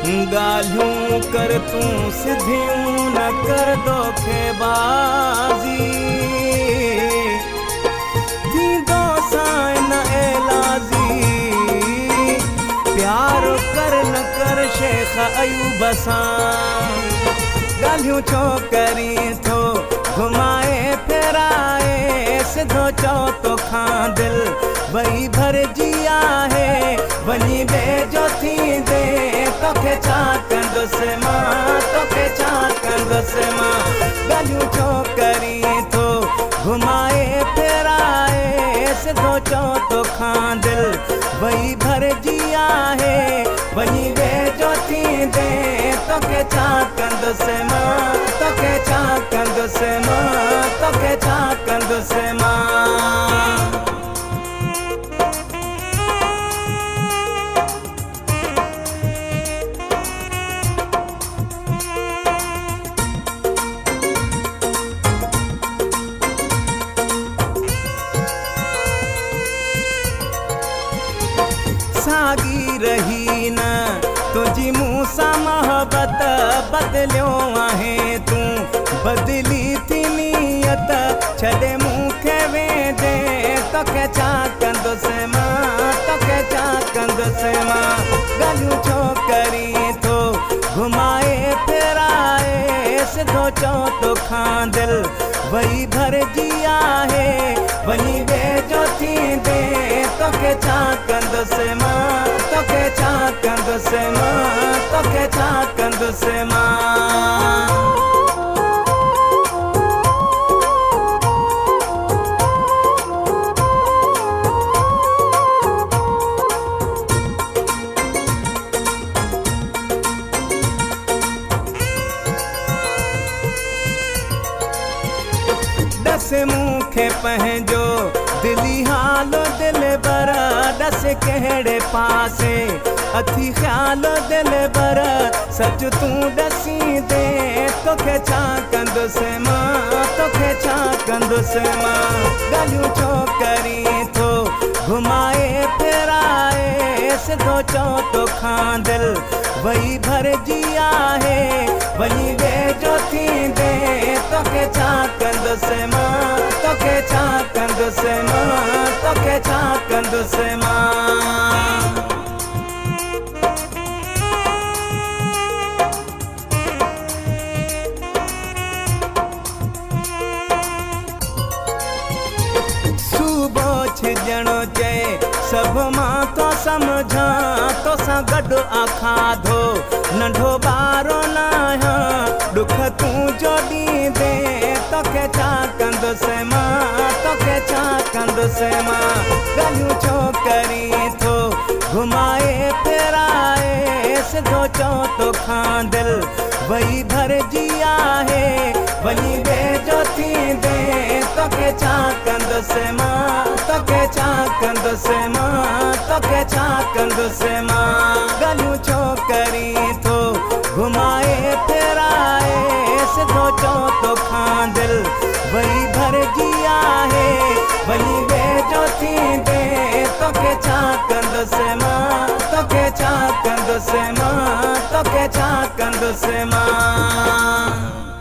गालियूं कर तूं सिधियूं न कर धोखेबाज़ी थींदो सां न एलाज़ी प्यार कर न कर शेख अयूब सां गालियूं छो करी थो घुमाए फिराए सिधो चओ तोखां दिल वही भरजी आहे वञी वेझो थींदे तोखे छा कंदुसि मां तोखे छा कंदुसि मां गालियूं छो करी थो घुमाए फिराए सिधो चओ तोखां दिल वही भरजी आहे वञी वेझो थींदे तोखे छा कंदुसि मां तोखे छा कंदुसि मां तोखे छा कंदुसि मां सागी रही न तुझी मूं सां मोहबत बदलियो आहे तूं बदली थी नियत छॾे मूंखे वेंदे तोखे छा कंदुसि मां तोखे छा कंदुसि मां गालियूं छो करी थो घुमाए फिराए सिधो चओ तोखां दिल वही भरजी आहे वञी वेझो थींदे तोखे छा कंदुसि मां तोखे छा कंदुसि मां तोखे छा कंदुसि मां दस मूंखे पंहिंजो दिली हाल दिल बर दस कहिड़े पासे अथी ख़्याल दिल बर सच तूं ॾसींदे तोखे छा कंदुसि मां तोखे छा कंदुसि मां गालियूं छो करी थो घुमाए फिराए सिधो चओ तोखां दिल वही भरजी आहे वञी वेझो थींदे तोखे छा कंदुसि मां तोखे छा कंदुसि मां तोखे छा कंदुसि मां छिजणो चए सभु मां तो सम्झां तोसां गॾु आखाधो नंढो ॿारो न आहियां ॾुख तूं जो ॾींदे तोखे छा कंदुसि मां तोखे छा कंदुसि मां गालियूं छो करी थो घुमाए फिराए सिधो चओ तोखां दिल वही भरजी आहे वञी वेझो थींदे तोखे छा कंदुसि मां तोखे छा कंदुसि मां तोखे छा कंदुसि मां गालियूं छो करी थो घुमाए फिराए सिधो चओ तोखां दिल वही भरजी आहे वञी वेझो थींदे तोखे छा कंदुसि मां तोखे छा कंदुसि मां तोखे छा कंदुसि मां